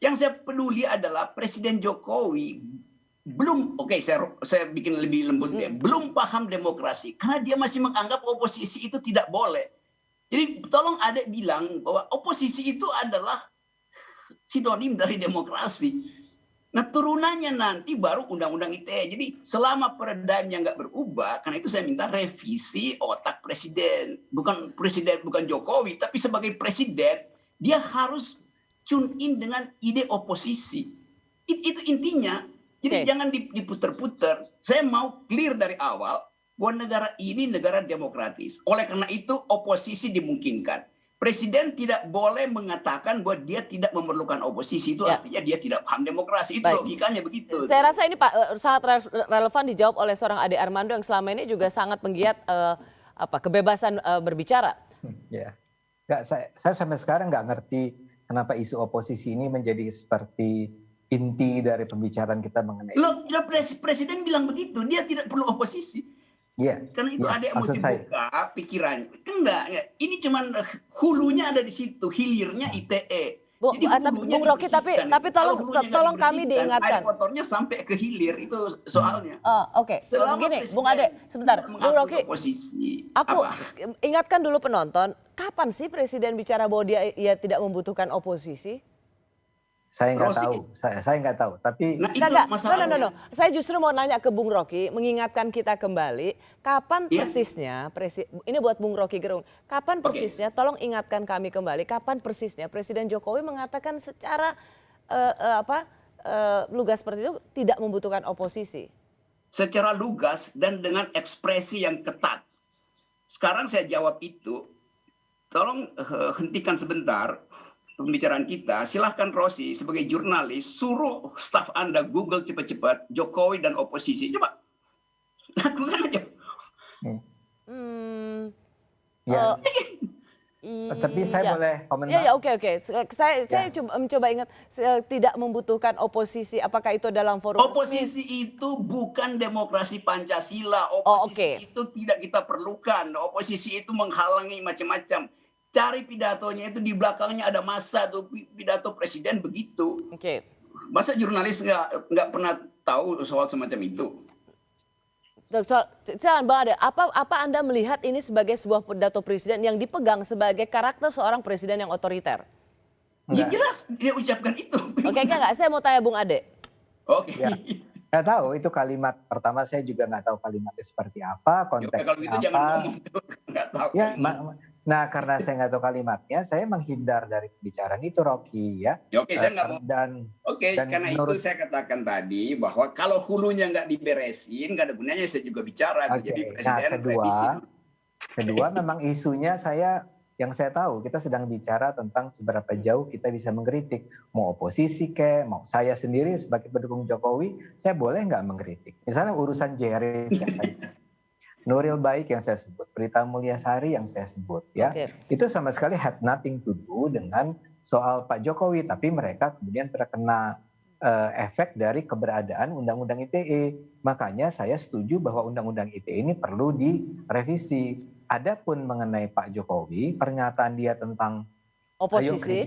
Yang saya peduli adalah Presiden Jokowi belum, saya bikin lebih lembut deh, belum paham demokrasi karena dia masih menganggap oposisi itu tidak boleh. Jadi tolong adek bilang bahwa oposisi itu adalah sinonim dari demokrasi. Nah turunannya nanti baru undang-undang ITE. Jadi selama paradigmnya nggak berubah, karena itu saya minta revisi otak presiden. Bukan Jokowi, tapi sebagai presiden dia harus tune in dengan ide oposisi. Itu intinya. Jadi jangan diputer-puter. Saya mau clear dari awal bahwa negara ini negara demokratis. Oleh karena itu oposisi dimungkinkan. Presiden tidak boleh mengatakan bahwa dia tidak memerlukan oposisi. Itu artinya dia tidak paham demokrasi. Itu logikanya begitu. Saya rasa ini Pak sangat relevan dijawab oleh seorang Ade Armando yang selama ini juga sangat penggiat kebebasan berbicara. Ya, saya sampai sekarang nggak ngerti kenapa isu oposisi ini menjadi seperti inti dari pembicaraan kita mengenai. Loh, presiden bilang begitu, dia tidak perlu oposisi. Iya. Karena itu ada yang mesti buka pikirannya. Enggak, ini cuman hulunya ada di situ, hilirnya ITE. Bung Rocky, tapi tolong kami diingatkan. Air kotornya sampai ke hilir, itu soalnya. Oke. Begini, Bung Ade, sebentar. Bung Rocky, aku ingatkan dulu penonton, kapan sih presiden bicara bahwa dia tidak membutuhkan oposisi? Saya nggak tahu, saya nggak tahu. Tapi no. Saya justru mau nanya ke Bung Rocky, mengingatkan kita kembali, kapan persisnya, ini buat Bung Rocky Gerung, kapan persisnya, tolong ingatkan kami kembali, kapan persisnya Presiden Jokowi mengatakan secara lugas seperti itu tidak membutuhkan oposisi? Secara lugas dan dengan ekspresi yang ketat. Sekarang saya jawab itu, tolong hentikan sebentar pembicaraan kita. Silahkan Rosi sebagai jurnalis suruh staf Anda Google cepat-cepat Jokowi dan oposisi. Coba lakukan aja. Tapi saya boleh komentar. Ya, oke. Saya coba ingat tidak membutuhkan oposisi. Apakah itu dalam forum? Oposisi itu bukan demokrasi Pancasila. Oposisi itu tidak kita perlukan. Oposisi itu menghalangi macam-macam. Cari pidatonya itu di belakangnya ada masa tuh pidato presiden begitu. Masa jurnalis nggak pernah tahu soal semacam itu? Silakan Bang Ade, apa Anda melihat ini sebagai sebuah pidato presiden yang dipegang sebagai karakter seorang presiden yang otoriter? Ya jelas dia ucapkan itu. Enggak, saya mau tanya Bung Ade. Nggak tahu itu kalimat pertama, saya juga nggak tahu kalimatnya seperti apa, konteksnya kalau gitu jangan ngomong, nggak tahu. Nah karena saya nggak tahu kalimatnya, saya menghindar dari pembicaraan itu, Rocky ya. Saya nggak mau. Karena itu saya katakan tadi bahwa kalau hulunya nggak diberesin, nggak ada gunanya saya juga bicara. Jadi presiden kedua memang isunya yang saya tahu kita sedang bicara tentang seberapa jauh kita bisa mengkritik. Mau oposisi mau saya sendiri sebagai pendukung Jokowi, saya boleh nggak mengkritik. Misalnya urusan JRI yang saya sebut, Nuril Baik yang saya sebut, Prita Mulyasari yang saya sebut, itu sama sekali had nothing to do dengan soal Pak Jokowi, tapi mereka kemudian terkena efek dari keberadaan Undang-Undang ITE. Makanya saya setuju bahwa Undang-Undang ITE ini perlu direvisi. Adapun mengenai Pak Jokowi, pernyataan dia tentang oposisi,